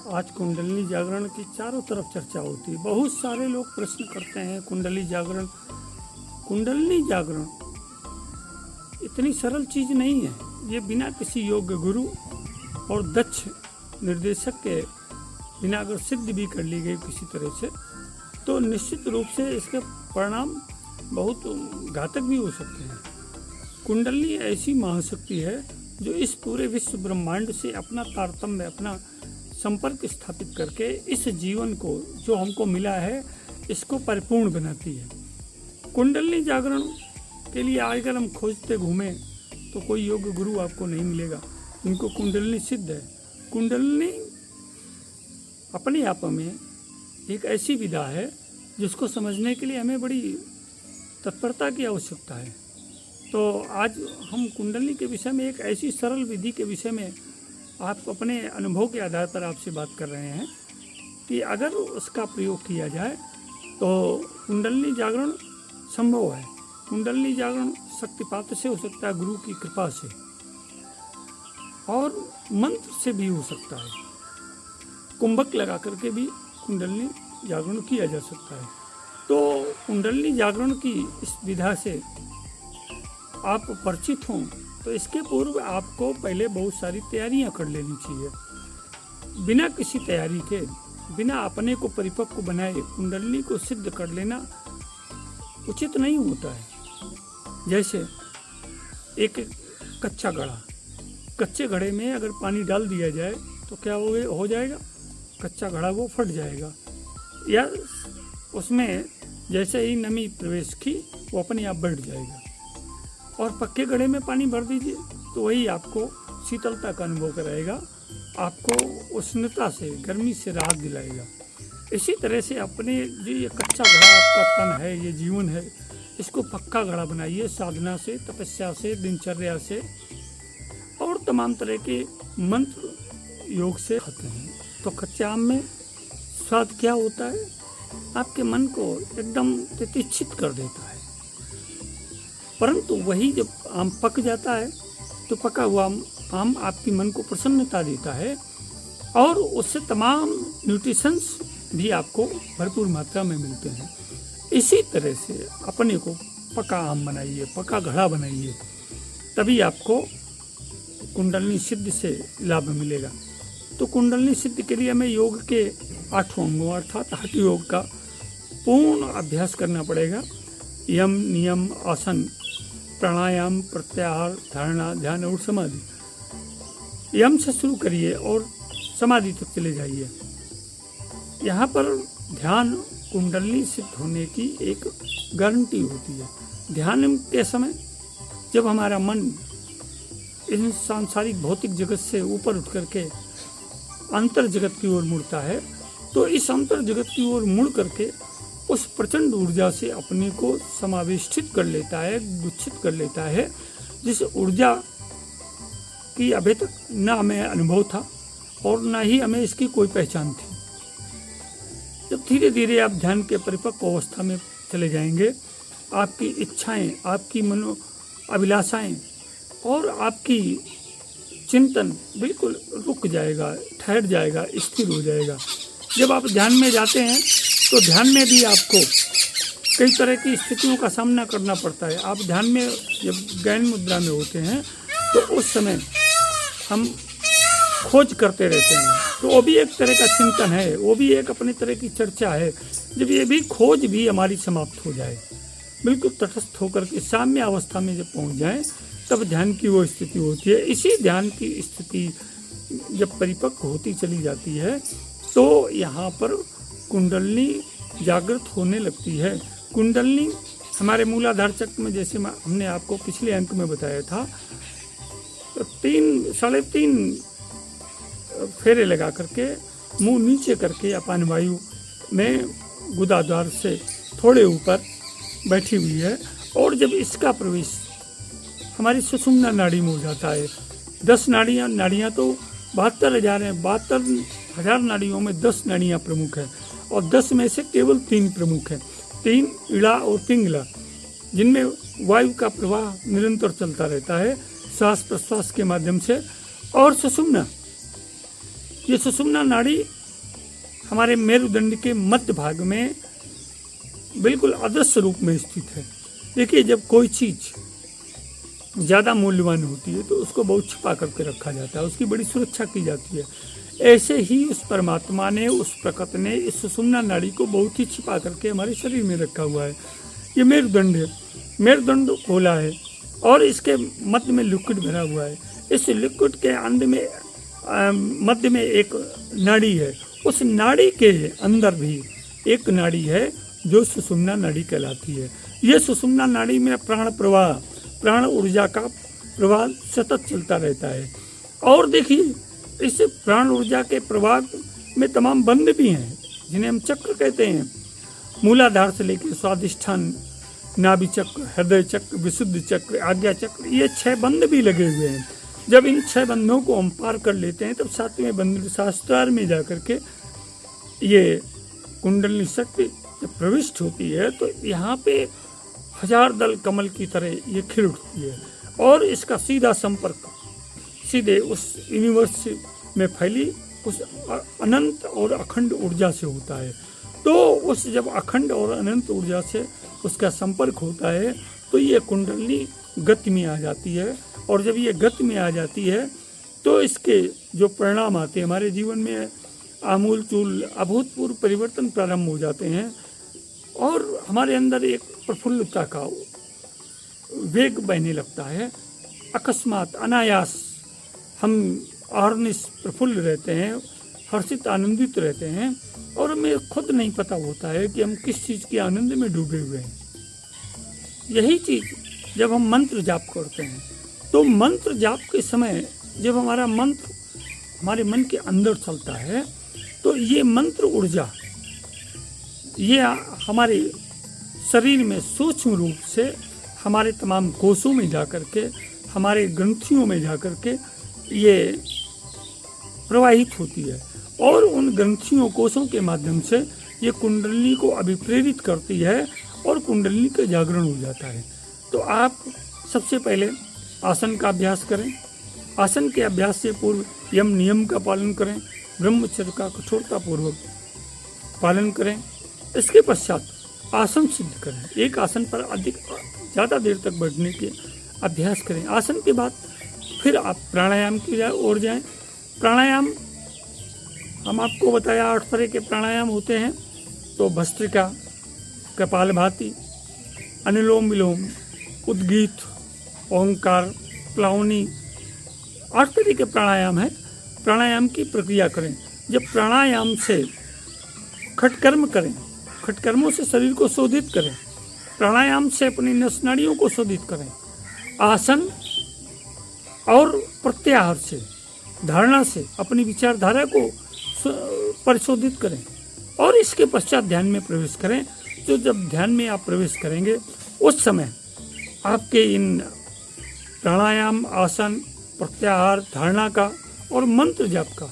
आज कुंडलिनी जागरण की चारों तरफ चर्चा होती है। बहुत सारे लोग प्रश्न करते हैं कुंडलिनी जागरण इतनी सरल चीज नहीं है। ये बिना किसी योग्य गुरु और दक्ष निर्देशक के बिना अगर सिद्ध भी कर ली गई किसी तरह से, तो निश्चित रूप से इसके परिणाम बहुत घातक भी हो सकते हैं। कुंडलिनी ऐसी महाशक्ति है जो इस पूरे विश्व ब्रह्मांड से अपना तारतम्य, अपना संपर्क स्थापित करके इस जीवन को जो हमको मिला है इसको परिपूर्ण बनाती है। कुंडलिनी जागरण के लिए अगर हम खोजते घूमें तो कोई योग्य गुरु आपको नहीं मिलेगा जिनको कुंडलिनी सिद्ध है। कुंडलिनी अपने आप में एक ऐसी विधा है जिसको समझने के लिए हमें बड़ी तत्परता की आवश्यकता है। तो आज हम कुंडलिनी के विषय में एक ऐसी सरल विधि के विषय में आप अपने अनुभव के आधार पर आपसे बात कर रहे हैं कि अगर उसका प्रयोग किया जाए तो कुंडलिनी जागरण संभव है। कुंडलिनी जागरण शक्तिपात से हो सकता है, गुरु की कृपा से, और मंत्र से भी हो सकता है। कुंभक लगा करके भी कुंडलिनी जागरण किया जा सकता है। तो कुंडलिनी जागरण की इस विधा से आप परिचित हों तो इसके पूर्व आपको पहले बहुत सारी तैयारियां कर लेनी चाहिए। बिना किसी तैयारी के, बिना अपने को परिपक्व बनाए कुंडलिनी को सिद्ध कर लेना उचित नहीं होता है। जैसे एक कच्चा घड़ा, कच्चे घड़े में अगर पानी डाल दिया जाए तो क्या हो जाएगा? कच्चा घड़ा वो फट जाएगा, या उसमें जैसे ही नमी प्रवेश की वो अपने आप बढ़ जाएगा। और पक्के घड़े में पानी भर दीजिए तो वही आपको शीतलता का अनुभव कराएगा, आपको उष्णता से, गर्मी से राहत दिलाएगा। इसी तरह से अपने जो ये कच्चा घड़ा आपका तन है, ये जीवन है, इसको पक्का घड़ा बनाइए साधना से, तपस्या से, दिनचर्या से और तमाम तरह के मंत्र योग से खाते हैं। तो कच्चे आम में स्वाद क्या होता है? आपके मन को एकदम प्रतिष्ठित कर देता है। परंतु वही जब आम पक जाता है तो पका हुआ आम आपकी मन को प्रसन्नता देता है और उससे तमाम न्यूट्रिशंस भी आपको भरपूर मात्रा में मिलते हैं। इसी तरह से अपने को पका आम बनाइए, पका घड़ा बनाइए, तभी आपको कुंडलिनी सिद्धि से लाभ मिलेगा। तो कुंडलिनी सिद्धि के लिए हमें योग के 8 अंगों अर्थात हठ योग का पूर्ण अभ्यास करना पड़ेगा। यम, नियम, आसन, प्राणायाम, प्रत्याहार, धारणा, ध्यान और समाधि। यम से शुरू करिए और समाधि तक चले जाइए। यहाँ पर ध्यान कुंडलिनी सिद्ध होने की एक गारंटी होती है। ध्यान के समय जब हमारा मन इन सांसारिक भौतिक जगत से ऊपर उठ करके अंतर जगत की ओर मुड़ता है, तो इस अंतर जगत की ओर मुड़ करके उस प्रचंड ऊर्जा से अपने को समावेशित कर लेता है, गुच्छित कर लेता है, जिस ऊर्जा की अभी तक न हमें अनुभव था और न ही हमें इसकी कोई पहचान थी। जब धीरे धीरे आप ध्यान के परिपक्व अवस्था में चले जाएंगे, आपकी इच्छाएं, आपकी मनो अभिलाषाएं और आपकी चिंतन बिल्कुल रुक जाएगा, ठहर जाएगा, स्थिर हो जाएगा। जब आप ध्यान में जाते हैं तो ध्यान में भी आपको कई तरह की स्थितियों का सामना करना पड़ता है। आप ध्यान में जब गैन मुद्रा में होते हैं तो उस समय हम खोज करते रहते हैं, तो वो भी एक तरह का चिंतन है, वो भी एक अपनी तरह की चर्चा है। जब ये भी खोज भी हमारी समाप्त हो जाए, बिल्कुल तटस्थ होकर के साम्य अवस्था में जब पहुंच जाए, तब ध्यान की वो स्थिति होती है। इसी ध्यान की स्थिति जब परिपक्व होती चली जाती है तो यहाँ पर कुंडलिनी जागृत होने लगती है। कुंडलिनी हमारे मूलाधार चक्र में, जैसे हमने आपको पिछले अंक में बताया था, तो 3-3.5 फेरे लगा करके मुंह नीचे करके अपान वायु में गुदाद्वार से थोड़े ऊपर बैठी हुई है। और जब इसका प्रवेश हमारी सुषुम्ना नाड़ी में हो जाता है, 10 नाड़ियाँ तो 72,000 हैं, 72,000 नाड़ियों में 10 नाड़ियाँ प्रमुख हैं और 10 में से केवल 3 प्रमुख हैं, 3 इड़ा और पिंगला, जिनमें वायु का प्रवाह निरंतर चलता रहता है श्वास प्रश्वास के माध्यम से। और सुषुम्ना, ये सुषुम्ना नाड़ी हमारे मेरुदंड के मध्य भाग में बिल्कुल अदृश्य रूप में स्थित है। देखिए, जब कोई चीज ज़्यादा मूल्यवान होती है तो उसको बहुत छिपा करके रखा जाता है, उसकी बड़ी सुरक्षा की जाती है। ऐसे ही उस परमात्मा ने, उस प्रकृति ने इस सुषुम्ना नाड़ी को बहुत ही छिपा करके हमारे शरीर में रखा हुआ है। ये मेरुदंड है, मेरुदंड खोला है और इसके मध्य में लिक्विड भरा हुआ है। इस लिक्विड के अंत में मध्य में एक नाड़ी है। उस नाड़ी के अंदर भी एक नाड़ी है जो सुषुम्ना नाड़ी कहलाती है। ये सुषुम्ना नाड़ी में प्राण प्रवाह, प्राण ऊर्जा का प्रवाह सतत चलता रहता है। और देखिए, इस प्राण ऊर्जा के प्रवाह में तमाम बंध भी हैं जिन्हें हम चक्र कहते हैं। मूलाधार से लेकर स्वादिष्ठान, नाभि चक्र, हृदय चक्र, विशुद्ध चक्र, आज्ञा चक्र, ये 6 बंध भी लगे हुए हैं। जब इन 6 बंधों को हम पार कर लेते हैं तब 7वें बंध शास्त्रार में जाकर के ये कुंडलिनी शक्ति जब प्रविष्ट होती है तो यहाँ पे 1000 दल कमल की तरह ये खिल उठती है और इसका सीधा संपर्क सीधे उस यूनिवर्स में फैली उस अनंत और अखंड ऊर्जा से होता है। तो उस जब अखंड और अनंत ऊर्जा से उसका संपर्क होता है तो ये कुंडलिनी गति में आ जाती है। और जब ये गति में आ जाती है तो इसके जो परिणाम आते हैं हमारे जीवन में, आमूल चूल अभूतपूर्व परिवर्तन प्रारंभ हो जाते हैं और हमारे अंदर एक प्रफुल्लता का वेग बहने लगता है। अकस्मात अनायास हम अहर्निश प्रफुल्ल रहते हैं, हर्षित आनंदित रहते हैं और हमें खुद नहीं पता होता है कि हम किस चीज़ के आनंद में डूबे हुए हैं। यही चीज़ जब हम मंत्र जाप करते हैं तो मंत्र जाप के समय जब हमारा मंत्र हमारे मन के अंदर चलता है तो ये मंत्र ऊर्जा ये हमारे शरीर में सूक्ष्म रूप से हमारे तमाम कोषों में जाकर के, हमारे ग्रंथियों में जाकर के ये प्रवाहित होती है और उन ग्रंथियों कोषों के माध्यम से ये कुंडलिनी को अभिप्रेरित करती है और कुंडलिनी का जागरण हो जाता है। तो आप सबसे पहले आसन का अभ्यास करें। आसन के अभ्यास से पूर्व यम नियम का पालन करें, ब्रह्मचर्य का कठोरता पूर्वक पालन करें। इसके पश्चात आसन सिद्ध करें। एक आसन पर ज़्यादा देर तक बैठने के अभ्यास करें। आसन के बाद फिर आप प्राणायाम की ओर जाएं। प्राणायाम हम आपको बताया 8 तरह के प्राणायाम होते हैं। तो भस्त्रिका, कपालभाति, अनुलोम विलोम, उद्गीत, ओंकार, प्लावनी, 8 तरह के प्राणायाम है। प्राणायाम की प्रक्रिया करें। जब प्राणायाम से खटकर्म करें, खटकर्मों से शरीर को शोधित करें, प्राणायाम से अपनी नस नाड़ियों को शोधित करें, आसन और प्रत्याहार से, धारणा से अपनी विचारधारा को परिशोधित करें और इसके पश्चात ध्यान में प्रवेश करें। तो जब ध्यान में आप प्रवेश करेंगे उस समय आपके इन प्राणायाम, आसन, प्रत्याहार, धारणा का और मंत्र जाप का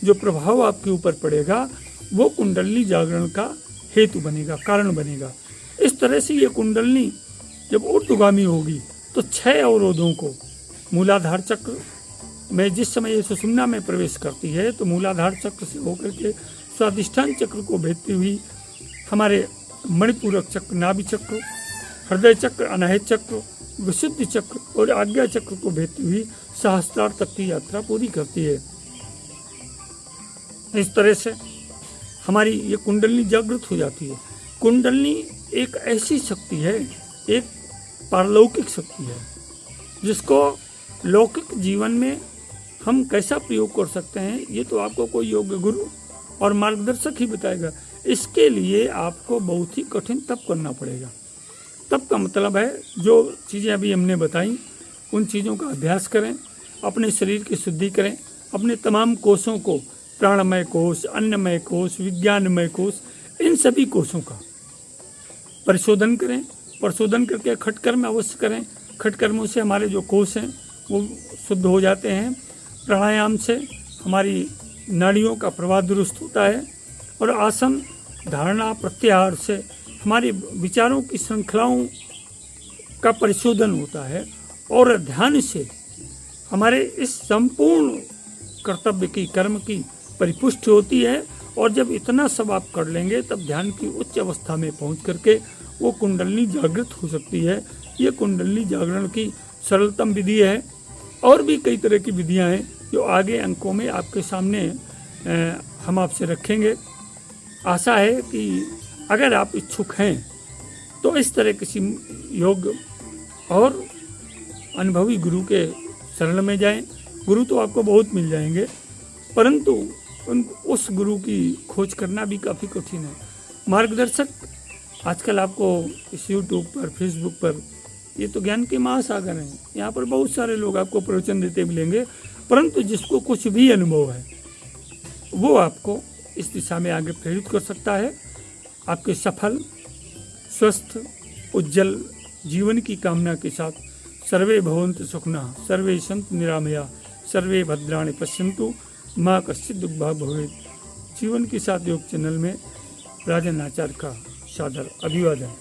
जो प्रभाव आपके ऊपर पड़ेगा वो कुंडलिनी जागरण का हेतु बनेगा, कारण बनेगा। इस तरह से ये कुंडलिनी जब ऊर्ध्वगामी होगी तो 6 अवरोधों को मूलाधार चक्र में जिस समय ये सुषुम्ना में प्रवेश करती है तो मूलाधार चक्र से होकर के स्वादिष्ठान चक्र को भेदती हुई हमारे मणिपूरक चक्र, नाभि चक्र, हृदय चक्र, अनाहत चक्र, विशुद्ध चक्र और आज्ञा चक्र को भेदती हुई सहस्त्रार तक की यात्रा पूरी करती है। इस तरह से हमारी ये कुंडलिनी जागृत हो जाती है। कुंडलिनी एक ऐसी शक्ति है, एक पारलौकिक शक्ति है जिसको लौकिक जीवन में हम कैसा प्रयोग कर सकते हैं ये तो आपको कोई योग्य गुरु और मार्गदर्शक ही बताएगा। इसके लिए आपको बहुत ही कठिन तप करना पड़ेगा। तप का मतलब है जो चीज़ें अभी हमने बताई उन चीज़ों का अभ्यास करें, अपने शरीर की शुद्धि करें, अपने तमाम कोषों को, प्राणमय कोष, अन्नमय कोष, विज्ञानमय कोष, इन सभी कोषों का परिशोधन करें। परिशोधन करके खटकर्म अवश्य करें। खटकर्मों से हमारे जो कोष हैं वो शुद्ध हो जाते हैं। प्राणायाम से हमारी नाड़ियों का प्रवाह दुरुस्त होता है और आसन, धारणा, प्रत्याहार से हमारे विचारों की श्रृंखलाओं का परिशोधन होता है और ध्यान से हमारे इस संपूर्ण कर्तव्य की, कर्म की परिपुष्टि होती है और जब इतना सब आप कर लेंगे तब ध्यान की उच्च अवस्था में पहुंच करके वो कुंडलनी जागृत हो सकती है। ये कुंडलनी जागरण की सरलतम विधि है। और भी कई तरह की विधियां हैं जो आगे अंकों में आपके सामने हम आपसे रखेंगे। आशा है कि अगर आप इच्छुक हैं तो इस तरह किसी योग और अनुभवी गुरु के शरण में जाएं। गुरु तो आपको बहुत मिल जाएंगे, परंतु उस गुरु की खोज करना भी काफ़ी कठिन है। मार्गदर्शक आजकल आपको इस यूट्यूब पर, फेसबुक पर, ये तो ज्ञान के महासागर हैं, यहाँ पर बहुत सारे लोग आपको प्रवचन देते मिलेंगे, परंतु जिसको कुछ भी अनुभव है वो आपको इस दिशा में आगे प्रेरित कर सकता है। आपके सफल, स्वस्थ, उज्जवल जीवन की कामना के साथ सर्वे भवन्तु सुखिनः, सर्वे सन्तु निरामया, सर्वे भद्राणि पश्यन्तु, माँ कश्चित् दुःखभाग् भवेत्। जीवन के साथ योग चैनल में राजन आचार्य का सादर अभिवादन।